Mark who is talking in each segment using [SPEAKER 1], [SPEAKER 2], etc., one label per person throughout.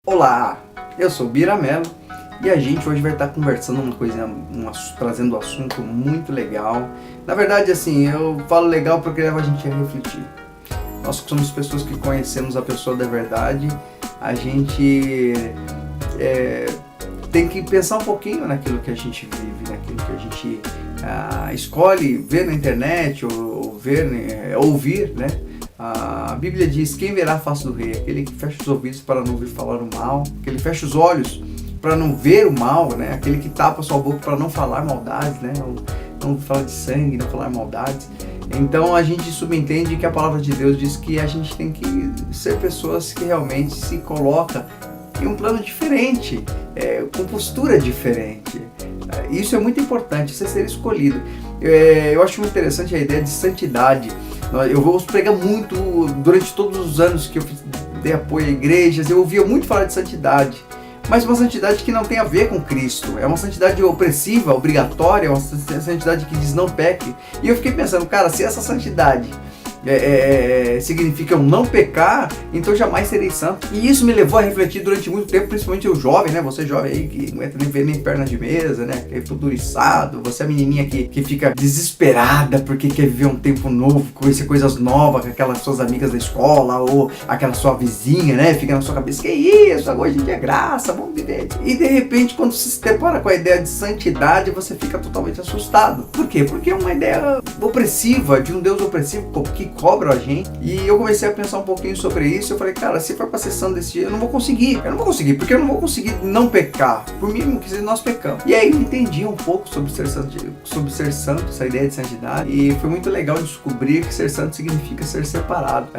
[SPEAKER 1] Olá, eu sou o Bira Mello e a gente hoje vai estar conversando trazendo um assunto muito legal. Na verdade, assim, eu falo legal porque leva a gente a refletir. Nós que somos pessoas que conhecemos a pessoa da verdade, a gente tem que pensar um pouquinho naquilo que a gente vive, naquilo que a gente escolhe ver na internet ou ouvir, né? A Bíblia diz: quem verá a face do rei? Aquele que fecha os ouvidos para não ouvir falar o mal, aquele que fecha os olhos para não ver o mal, né? Aquele que tapa a sua boca para não falar maldades, né? Não falar de sangue, não falar maldades. Então a gente subentende que a palavra de Deus diz que a gente tem que ser pessoas que realmente se colocam em um plano diferente, com postura diferente. Isso é muito importante, você ser escolhido. Eu acho muito interessante a ideia de santidade. Eu vou pregar muito, durante todos os anos que eu dei apoio a igrejas, eu ouvia muito falar de santidade. Mas uma santidade que não tem a ver com Cristo. É uma santidade opressiva, obrigatória, uma santidade que diz não peque. E eu fiquei pensando, cara, se essa santidade significa eu não pecar, então jamais serei santo. E isso me levou a refletir durante muito tempo, principalmente o jovem, né? Você jovem aí que não entra nem perna de mesa, né? Que é futuriçado, você é a menininha que fica desesperada porque quer viver um tempo novo, conhecer coisas novas com aquelas suas amigas da escola ou aquela sua vizinha, né? Fica na sua cabeça, que isso, agora hoje em dia é graça, vamos viver. E de repente, quando você se depara com a ideia de santidade, você fica totalmente assustado. Por quê? Porque é uma ideia opressiva, de um Deus opressivo que cobra a gente. E eu comecei a pensar um pouquinho sobre isso. Eu falei, cara, se for pra ser santo desse dia, eu não vou conseguir, porque eu não vou conseguir não pecar, por mínimo que nós pecamos. E aí eu entendi um pouco sobre ser santo, essa ideia de santidade, e foi muito legal descobrir que ser santo significa ser separado.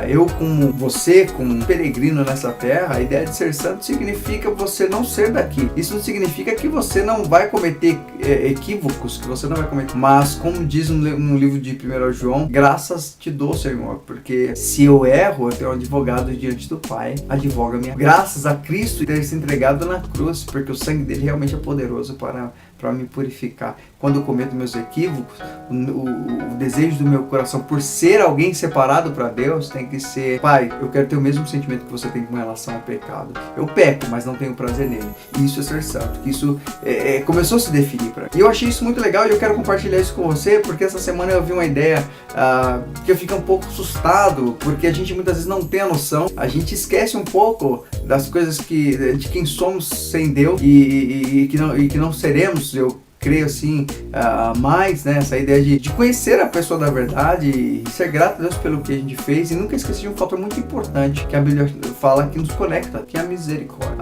[SPEAKER 1] Eu, como você, como um peregrino nessa terra, a ideia de ser santo significa você não ser daqui. Isso não significa que você não vai cometer equívocos, que você não vai cometer, mas como diz no livro de 1 João, graças te dou, Senhor, porque se eu erro, eu tenho um advogado diante do Pai, advoga minha. Graças a Cristo ter se entregado na cruz, porque o sangue dele realmente é poderoso para me purificar. Quando eu cometo meus equívocos, o desejo do meu coração por ser alguém separado para Deus tem que ser: Pai, eu quero ter o mesmo sentimento que você tem com relação ao pecado. Eu peco, mas não tenho prazer nele. E isso é ser santo, que isso começou a se definir para mim. E eu achei isso muito legal e eu quero compartilhar isso com você, porque essa semana eu vi uma ideia que eu fico um pouco assustado, porque a gente muitas vezes não tem a noção, a gente esquece um pouco das coisas de quem somos sem Deus e que não seremos. Eu creio assim, mais, né, essa ideia de conhecer a pessoa da verdade e ser grato a Deus pelo que a gente fez, e nunca esquecer de um fator muito importante que a Bíblia fala que nos conecta, que é a misericórdia.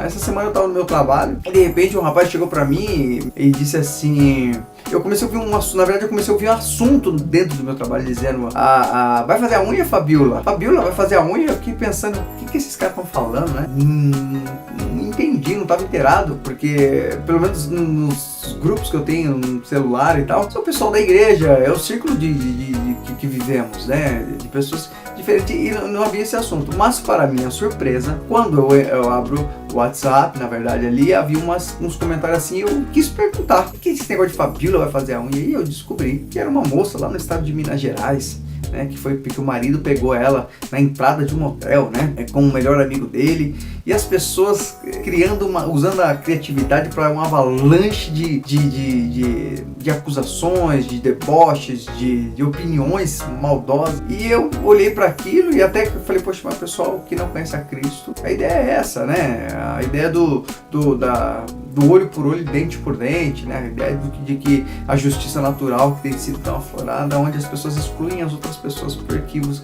[SPEAKER 1] Essa semana eu estava no meu trabalho e de repente um rapaz chegou pra mim e disse assim: eu comecei a ouvir um assunto dentro do meu trabalho dizendo: vai fazer a unha, Fabiola? Fabiola vai fazer a unha? Eu fiquei pensando, o que esses caras estão falando, né? Não entendi, não estava inteirado, porque pelo menos nos grupos que eu tenho no celular e tal, sou o pessoal da igreja, é o círculo que vivemos, né? De pessoas diferentes, e não havia esse assunto. Mas para minha surpresa, quando eu abro o WhatsApp, na verdade ali havia uns comentários assim, eu quis perguntar: o que esse negócio de Fabiola vai fazer a unha? E eu descobri que era uma moça lá no estado de Minas Gerais, né, que foi porque o marido pegou ela na entrada de um hotel, né, com o melhor amigo dele, e as pessoas usando a criatividade para uma avalanche de acusações, de deboches, de opiniões maldosas. E eu olhei para aquilo e até falei: poxa, mas o pessoal que não conhece a Cristo, a ideia é essa, né? A ideia do olho por olho, dente por dente, né? A ideia de que a justiça natural que tem sido tão aflorada, onde as pessoas excluem as outras pessoas por equívocos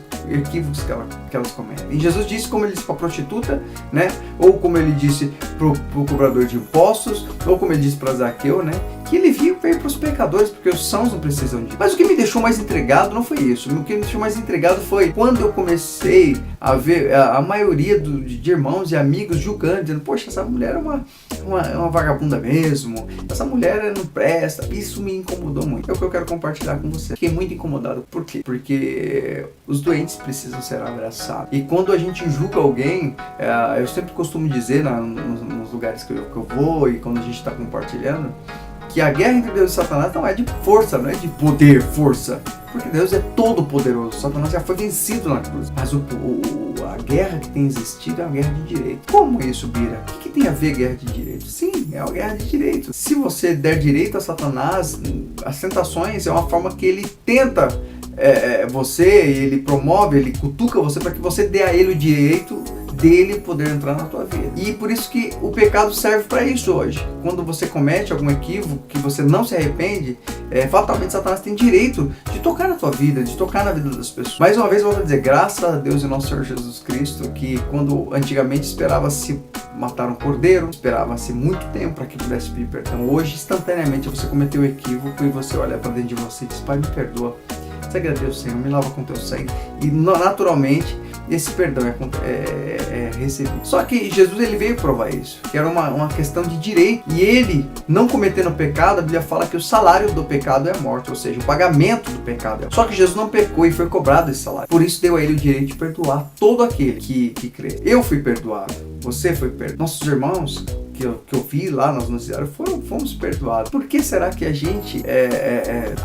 [SPEAKER 1] que elas cometem. E Jesus disse, como ele disse para a prostituta, né? Ou como ele disse pro cobrador de impostos, ou como ele disse para Zaqueu, né? Que ele veio para os pecadores, porque os sãos não precisam disso. Mas o que me deixou mais intrigado não foi isso. O que me deixou mais intrigado foi quando eu comecei a ver a maioria de irmãos e amigos julgando, dizendo: poxa, essa mulher é uma vagabunda mesmo, essa mulher não presta. Isso me incomodou muito. É o que eu quero compartilhar com você. Fiquei muito incomodado. Por quê? Porque os doentes precisam ser abraçados. E quando a gente julga alguém, eu sempre costumo dizer nos lugares que eu vou e quando a gente está compartilhando, que a guerra entre Deus e Satanás não é de força, não é de poder, força. Porque Deus é todo poderoso. Satanás já foi vencido na cruz. Mas a guerra que tem existido é uma guerra de direito. Como isso, Bira? O que tem a ver guerra de direito? Sim, é uma guerra de direito. Se você der direito a Satanás, as tentações é uma forma que ele tenta você, ele promove, ele cutuca você para que você dê a ele o direito dele poder entrar na tua vida. E por isso que o pecado serve para isso hoje. Quando você comete algum equívoco que você não se arrepende, fatalmente Satanás tem direito de tocar na tua vida, de tocar na vida das pessoas. Mais uma vez eu vou dizer, graças a Deus e nosso Senhor Jesus Cristo, que quando antigamente esperava-se matar um cordeiro, esperava-se muito tempo para que pudesse pedir perdão. Hoje, instantaneamente, você cometeu o equívoco e você olha para dentro de você e diz, Pai, me perdoa. Te agradeço, Senhor, me lava com teu sangue. E naturalmente esse perdão é recebido. Só que Jesus ele veio provar isso, que era uma questão de direito. E ele, não cometendo pecado, a Bíblia fala que o salário do pecado é a morte, ou seja, o pagamento do pecado. Só que Jesus não pecou e foi cobrado esse salário. Por isso deu a ele o direito de perdoar todo aquele que crê. Eu fui perdoado, você foi perdoado. Nossos irmãos que eu vi lá nos noticiários, fomos perdoados. Por que será que a gente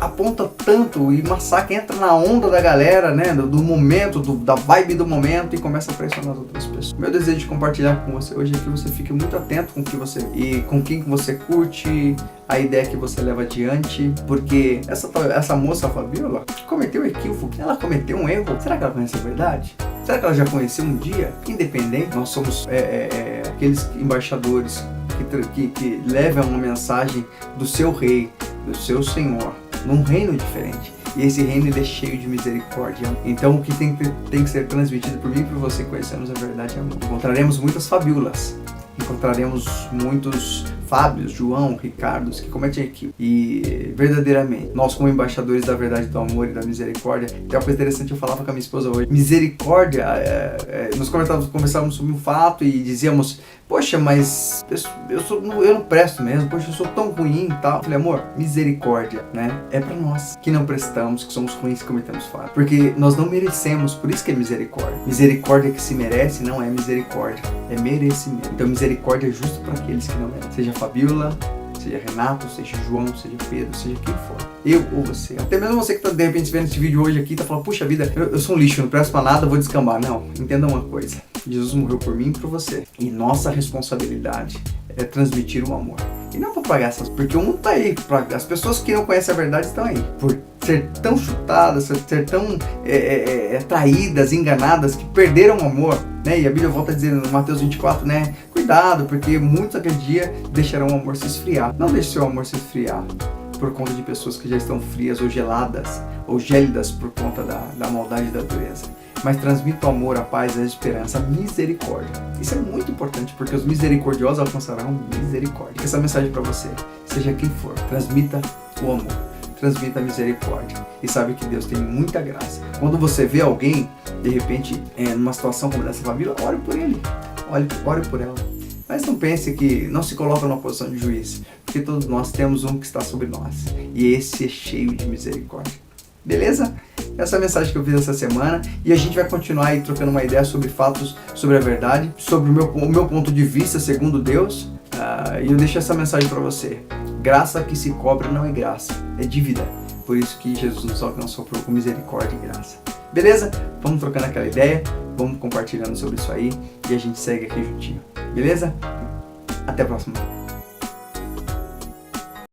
[SPEAKER 1] aponta tanto e massacra, entra na onda da galera, né, do momento, da vibe do momento e começa a pressionar as outras pessoas? Meu desejo de compartilhar com você hoje é que você fique muito atento com o que você e com quem que você curte, a ideia que você leva adiante, porque essa moça, a Fabiola, cometeu um equívoco, ela cometeu um erro. Será que ela conhece a verdade? Será que ela já conheceu um dia? Independente, nós somos aqueles embaixadores que levam uma mensagem do seu rei, do seu Senhor, num reino diferente. E esse reino ele é cheio de misericórdia. Então o que tem que ser transmitido por mim e por você, conhecemos a verdade e amor. Encontraremos muitas Fabiolas, encontraremos muitos Fábios, João, Ricardos que cometem equívoco. E verdadeiramente, nós como embaixadores da verdade, do amor e da misericórdia, tem uma coisa interessante, eu falava com a minha esposa hoje. Misericórdia, nós conversávamos sobre um fato e dizíamos, poxa, mas eu não presto mesmo, poxa, eu sou tão ruim e tal. Eu falei, amor, misericórdia, né? É pra nós que não prestamos, que somos ruins, que cometemos falta. Porque nós não merecemos, por isso que é misericórdia. Misericórdia que se merece não é misericórdia, é merecimento. Então misericórdia é justo para aqueles que não merecem. Seja Fabiola, seja Renato, seja João, seja Pedro, seja quem for. Eu ou você. Até mesmo você que tá de repente vendo esse vídeo hoje aqui, tá falando, puxa vida, eu sou um lixo, não presto pra nada, vou descambar. Não, entenda uma coisa. Jesus morreu por mim e por você. E nossa responsabilidade é transmitir o amor. E não pra pagar essas... Porque o mundo tá aí. As pessoas que não conhecem a verdade estão aí. Por ser tão chutadas, ser tão traídas, enganadas, que perderam o amor. Né? E a Bíblia volta a dizer no Mateus 24, né? Cuidado, porque muitos aquele dia deixarão o amor se esfriar. Não deixe seu amor se esfriar por conta de pessoas que já estão frias ou geladas ou gélidas por conta da maldade e da dureza. Mas transmita o amor, a paz, a esperança, a misericórdia. Isso é muito importante, porque os misericordiosos alcançarão misericórdia. Fica essa mensagem para você, seja quem for, transmita o amor, transmita a misericórdia. E sabe que Deus tem muita graça. Quando você vê alguém, de repente, numa situação como dessa família, ore por ele, ore por ela. Mas não pense que não se coloca numa posição de juiz, porque todos nós temos um que está sobre nós, e esse é cheio de misericórdia. Beleza? Essa é a mensagem que eu fiz essa semana, e a gente vai continuar aí trocando uma ideia sobre fatos, sobre a verdade, sobre o meu ponto de vista segundo Deus, e eu deixo essa mensagem para você. Graça que se cobra não é graça, é dívida. Por isso que Jesus nos alcançou com misericórdia e graça. Beleza? Vamos trocando aquela ideia, vamos compartilhando sobre isso aí, e a gente segue aqui juntinho. Beleza? Até a próxima.